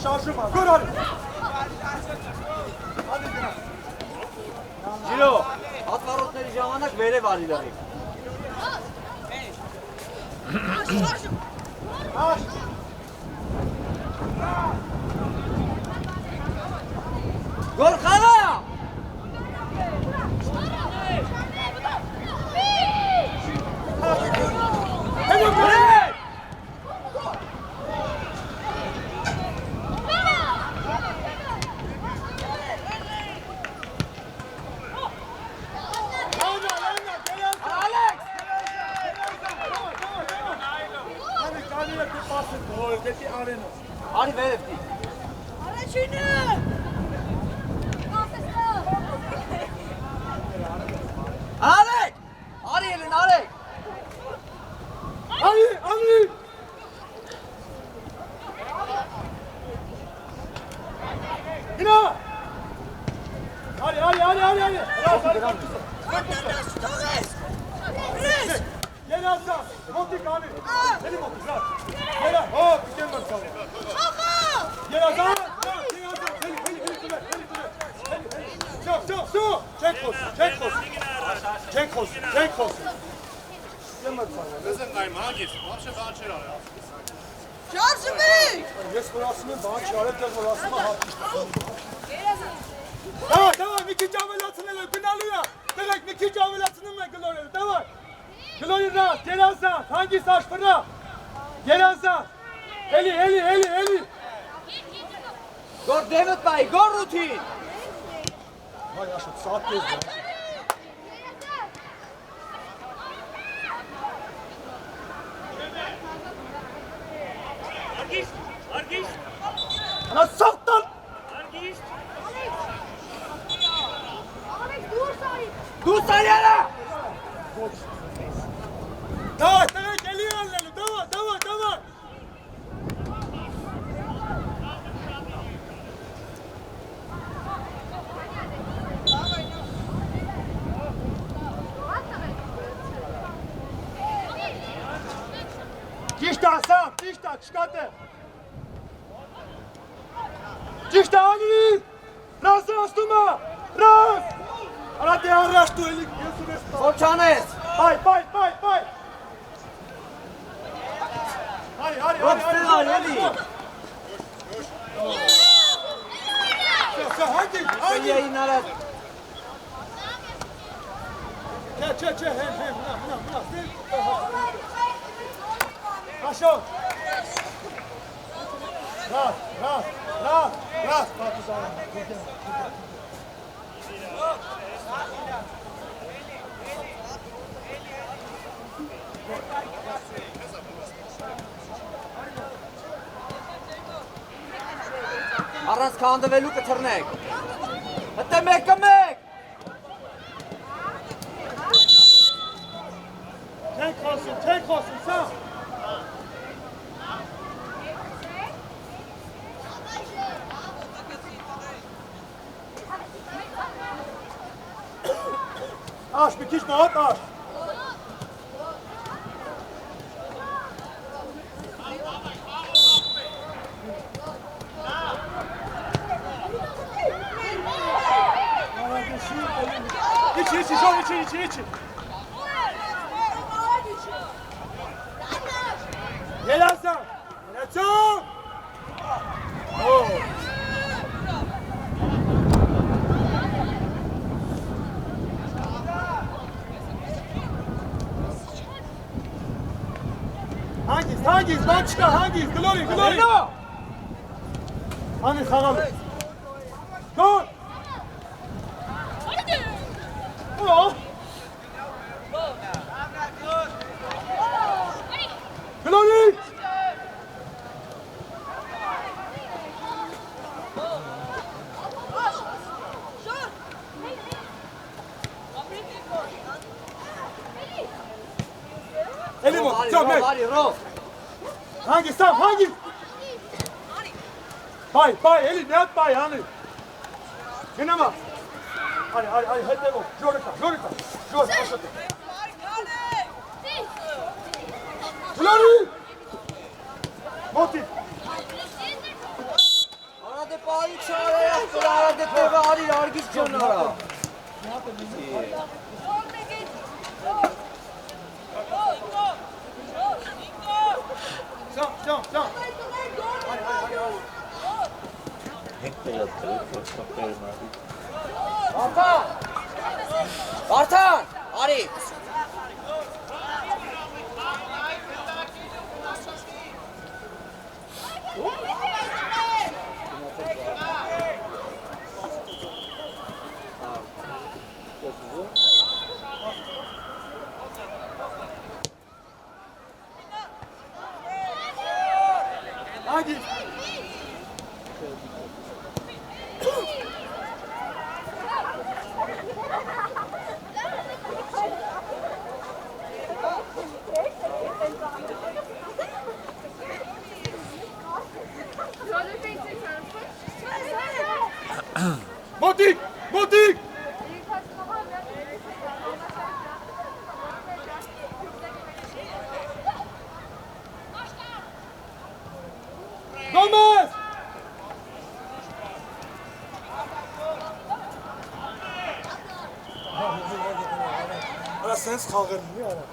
S1: Şarjıma, gör hadi!
S2: Ciro. At varotları jamanak verim var ileri.
S1: Aç!
S2: Gol kala!
S1: Hemen
S2: Verim! Alex! Hadi verim. Alex! Hadi elin Alex!
S1: Ali! Մոտիկ անի։ Էլի մոտիկ, լավ։ Երա, հոպ, իջեմ մրցավ։ Երա, զան, Все, չեք խոս։
S5: Լեզեն կայմ հագիս, մամշե բան չեր արել։
S3: Շարժվի։
S1: Ես որ ասում եմ բան չարել, դեռ որ ասում եմ հատի։ Դավայ, մի քիչ ավելացնել է, գնալու է։ Տղեկ, մի քիչ ավելացնում է գլորել, դավայ։ Գլորի ռաս, գերանզան, հանգիս աշպրա։ Գերանզան։ Էլի։
S2: Գոր դեմդ բայ, գոր ռութին։
S1: Վայ, աշոտ, սատ կեզ բան։
S5: Արգիշ,
S1: Անա սաղտան։
S5: արգիշ։
S2: Դու սարյալա։
S1: Դավայ, տղեկ, էլի անլելու, դավայ։ Ճիշտ ասամ, չկատե։ Ճիշտ անի, ռաս ասնում է, ռաս։ Արա դե առաջ դու էլի, ես ուր ես տա։
S2: Որ չանես։
S1: Բայ։
S2: Որ ստեղար էլի։
S1: Հանգի։
S2: Եին արած։
S1: Չէ, հեն, մնա, Աշոտ։ Ռաս, պատուզարան։
S2: Առանց քանդվելու կթռնեք։ Հետե մեկը։
S1: Չեք խոսում, սա։ Աշ, մի քիչ մոտ, աշ։ Իչի։ Ելասան, նեցում։ Հանգիս, բան չկա, հանգիս, գլորի։ Անի խաղալու։ Գոլ։ Գլորի։ Էլի մոտ, ճա մեկ։ Հանգիս, հանգիս։ Բայ, էլի, մի հատ բայ, անի։ Գնամա։ Արի, հետևով, ժորիկա, աշոտը։ Գլորի։ Մոտի։
S2: Արադե պահի չարը, արադե տևը արիր, արգիս չոն արա։
S1: Ճամ։
S2: Վարդան, արի։
S1: Hangis. Motik! Motik! Գոմես։ Արա սենց խաղեր մի արա։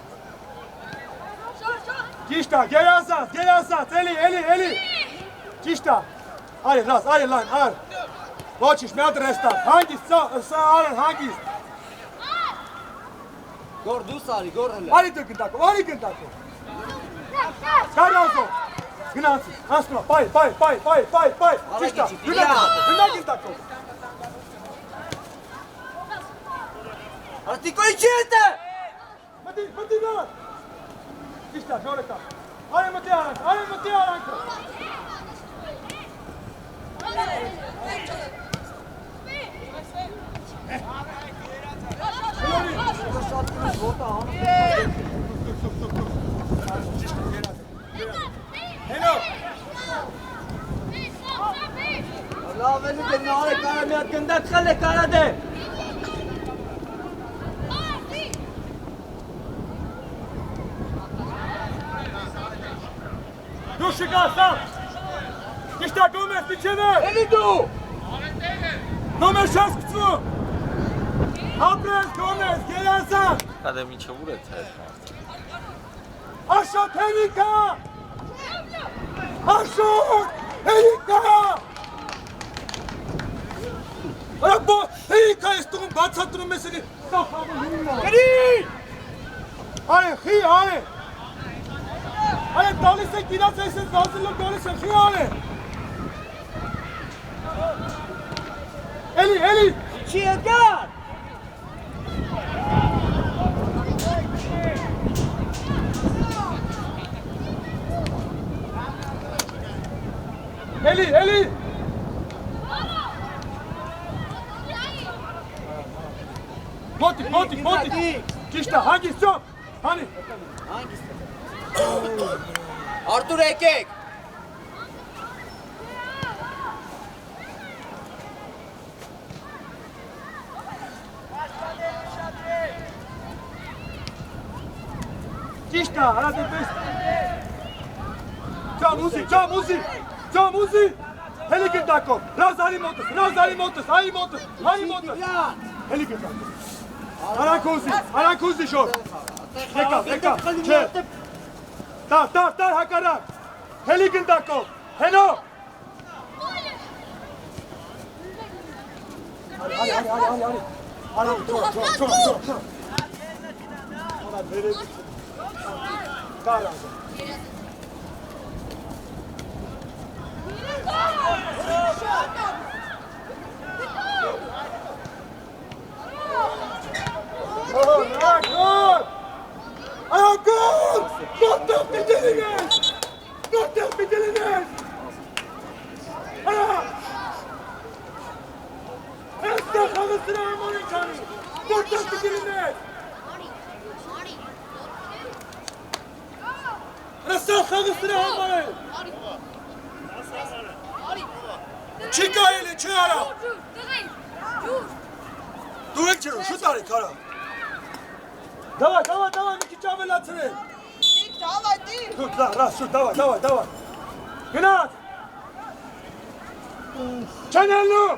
S1: Ճիշտ է, գերազանց, էլի։ Ճիշտ է։ Արի, լաս, արի լայն, ար։ Ոչինչ, մի հատ ռեստարտ, հանգիստ, սա արեն, հանգիստ։
S2: Գոր դուս արի, գոր հլը։
S1: Արի գնդակով։ Կարազով։ Գնացի, ասնո, պայ։ Ճիշտ է, գնա գնդակով։
S2: Արտիկոյի չի հետ է։
S1: Մտի նար։ Ճիշտ է, ժորեկա։ Արի մտի արանքը։ Հենո։
S2: Լավ էլի գնալ է կարա մի հատ գնդակ խել է կարա դե։
S1: Դու շիկա, սա։ Ճիշտ է, Գոմես, միջև է։
S2: Էլի դու։
S1: Գոմես շանս կծվում։ Ապրես, Գոմես, գերազան։
S4: Հադե միջև ուր է թե այդ մարդ։
S1: Աշոտ, հերիկա։ Աշոտ, հերիկա։ Արա բո, հերիկա ես տուղում բացատրում ես էլի։ Գերի։ Արի։ Արե տալիս եք իրաց այսպես վազելով գալիս են, խի արե։ Էլի։
S2: Չի եկար։
S1: Էլի։ Մոտիկ։ Ճիշտ է, հանգիստ ճոմ, հանի։
S2: Արտուր եկեք։
S1: Ճիշտ է, արա դեպես։ Ճամ ուզի։ Հելի գնդակով, ռազարի մոտս, հանի մոտս։ Հելի գնդակով։ Արանք ուզի շոր։ Եկա, չէ։ Տար հակարակ, հելի գնդակով, հենո։ Արի, ճոր։ Կարազը։ Գոլ! Որտեղ պիտի լինես։ Արա! Այստեղ խաղը սրա համար ինչ անի։ Որտեղ պիտի լինես։ Այստեղ խաղը սրա համար է։ Չի կարելի, չի արա։ Դու եք չրու, շուտ արի, կարա։ Давай, մի քիչ ավելացրել։
S3: Давай, ты!
S1: Շուտ, давай։ Գնաց։ Չանելու։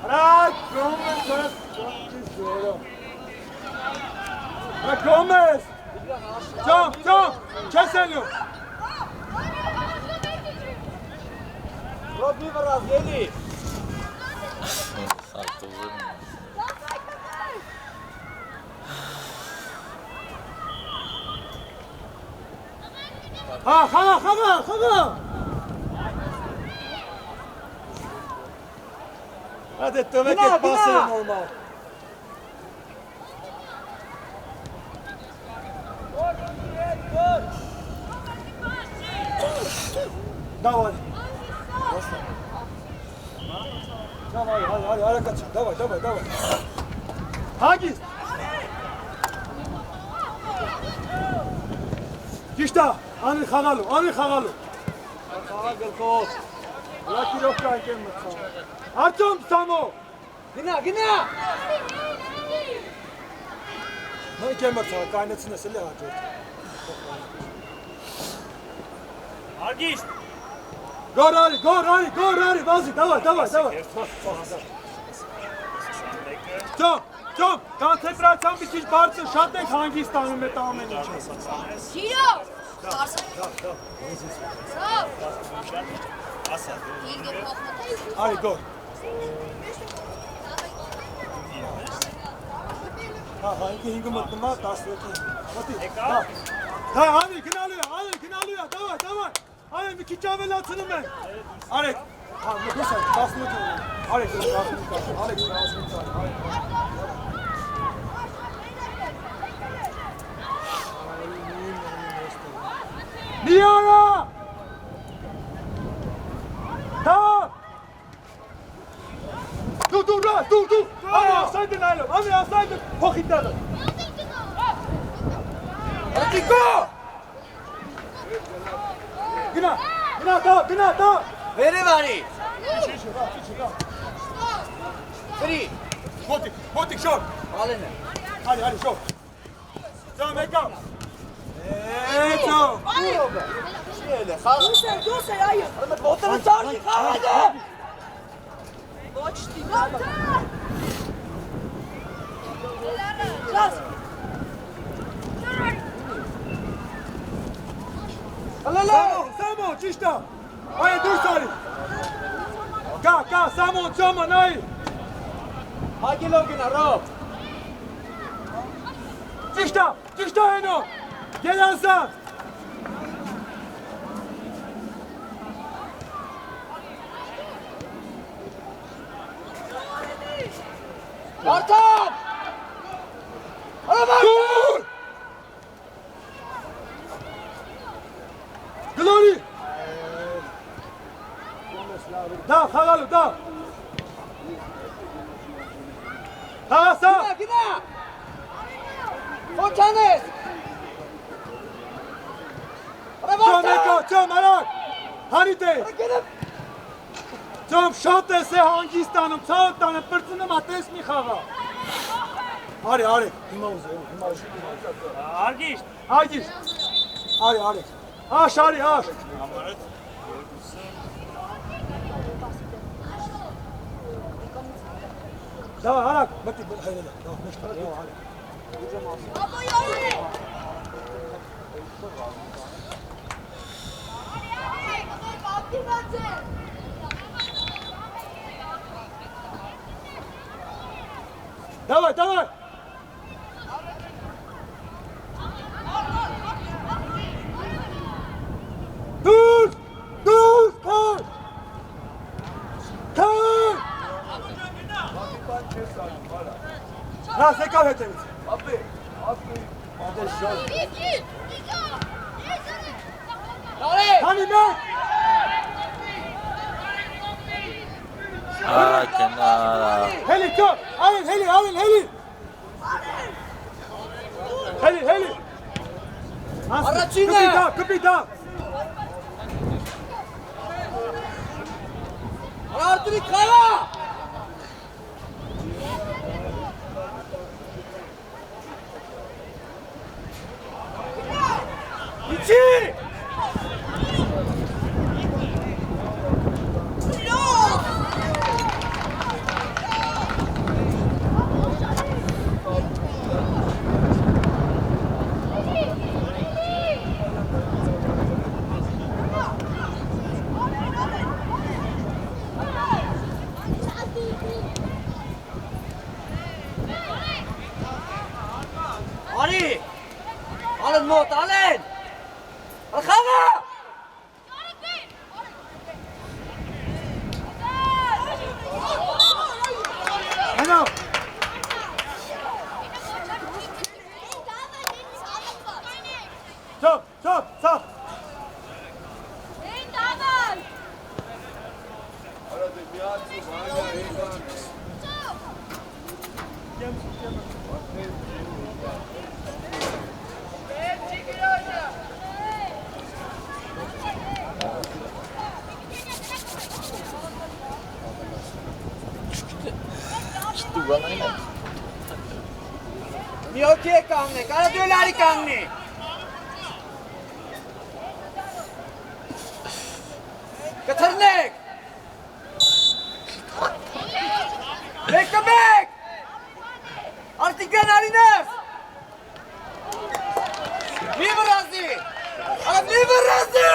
S1: Արա, Գոմես։ Ճոմ, չես ելնու։
S2: Ռոբի վրազ, ելի։
S4: Սարտոզը
S1: Խաղա։ Հատե տվեք այդ պասերը նորմալ։ Давай. Արակաց, давай. Հագիստ։ Ճիշտ է, անի խաղալու։
S2: Խաղա գլխով։
S1: Լակիրովկա եկեմ մտցավ։ Արտոմ Սամո։
S2: Գնա։
S1: Մենք եմ մտցավ, կայնեցնես էլի հաջորդ։
S5: Հարգիստ։
S1: Գորարի, վազի, դավայ։ Ճոմ, կոնցենտրացիան մի քիչ բարձր, շատ եք հանգիստանում այդ ամեն ինչը։
S3: Շիրո։
S1: Արի, գոր։ Հա, ինքը 5-ը մտնում է, 17-ը։ Մոտի, հա, Անի, գնալու է, դավայ։ Արեք, մի քիչ ավելացնում են։ Արեք, հա, մտուս է, 18-ը։ Արեք, 18-ը։ Միարա! Դա! Դու! Ամի ասայդը նայլով, փոխի տանը։ Ատիկո! Գնա, դա!
S2: Վերև արի։ Վրի։
S1: Մոտիկ, շոր։
S2: Ալենը։
S1: Արի, շոր։ Ձա, մեկա։ Էծո։
S3: Դուս է, այո։
S2: Ոտը ծարդի, խաղադը։
S3: Ոչ տիգա։ Լաս։
S1: Սամո, ճիշտ է։ Այ դուրս արի։ Կա, Սամո, նայ։
S2: Հագելով գնա, ռոբ։
S1: Ճիշտ է հենո։ Գելանսան։
S2: Արդան։
S1: Դուր։ Գլորի։ Դա, խաղալու, դա։ Հաղասա։
S2: Գնա։ Ոչանես։
S1: Ճոմ, արակ, հանիտ է, ճոմ, շատ ես է հանգիստանում, ծաղդ տանը, պրծնում ատես մի խաղա, արի, հիմա ուզե,
S5: Արգիշտ։
S1: արի, աշ, դա, արակ, մտի, հայրելը, դա, նշտար, արի,
S3: Աբա յարի։
S1: Давай! Dur! Kal! Раз, եկավ հետևից։
S2: Ապի։ Դարի։
S1: Հանի մեկ։
S4: Ակնարա։
S1: Հելի, ճոմ, Ալեն, հելի։ Հելի։
S2: Առաջինը։
S1: Կպիտա։
S2: Արտուրի քայլա։ Իչի։ Արի։ Ալեն մոտ, Ալեն։ Խաղա։
S1: Հենո։ Ծով։
S2: Մի օքի է կանգնի, կարա դու էլ արի կանգնի։ Կթռնեք։ Մեկը մեկ։ Արտիկան արինես։ Մի վրազի։ Արա մի վրազի։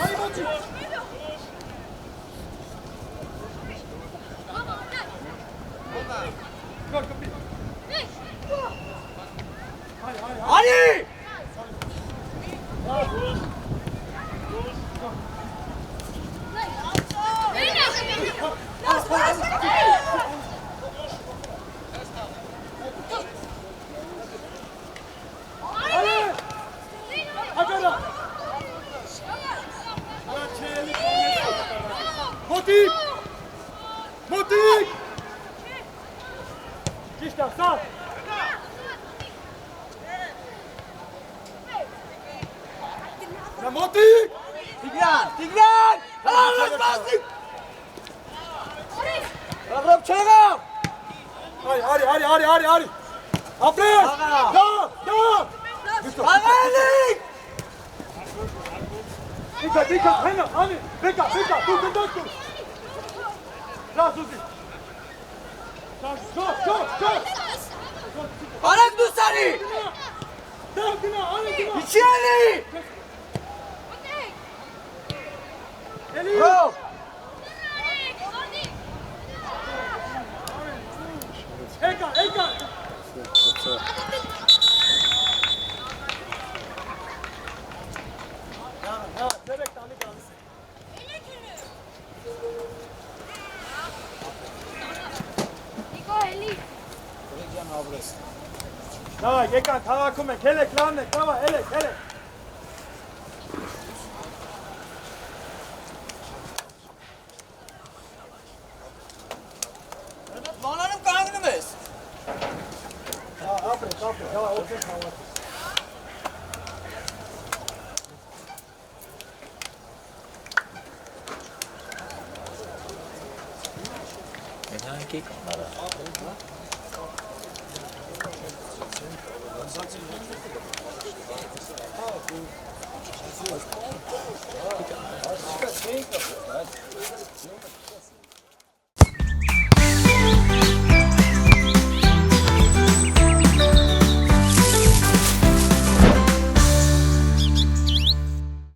S1: Արի ոչի։
S2: Արի։
S1: Մոտիկ! Մոտիկ! Ճիշտ է, սա։ Նա մոտիկ!
S2: Տիգրան! Հալած մասիկ! Ռավ չեղավ!
S1: Արի! Ապրես! Դա!
S2: Աղալիկ!
S1: Դիկա, հենա, անի, բեկա, դու գնդակ դու։ Լաս ուզի։ Շո։
S2: Արակ դու սարի!
S1: Դա գնա, անի գնա։
S2: Իչի ալի!
S1: Էլի։
S2: Հով!
S1: Եկա։ Հա, դերեք տանի գալիս է։
S3: Նիկո էլի։
S1: Դավայ, եկան, թաղաքում ենք, հելեք, լավն եք, դավայ, հելեք։
S2: Մանանում կանգնում ես։
S1: Ապրես, դավայ, օգնենք հավատես։
S4: Մենակ եք անարը։
S1: Ա,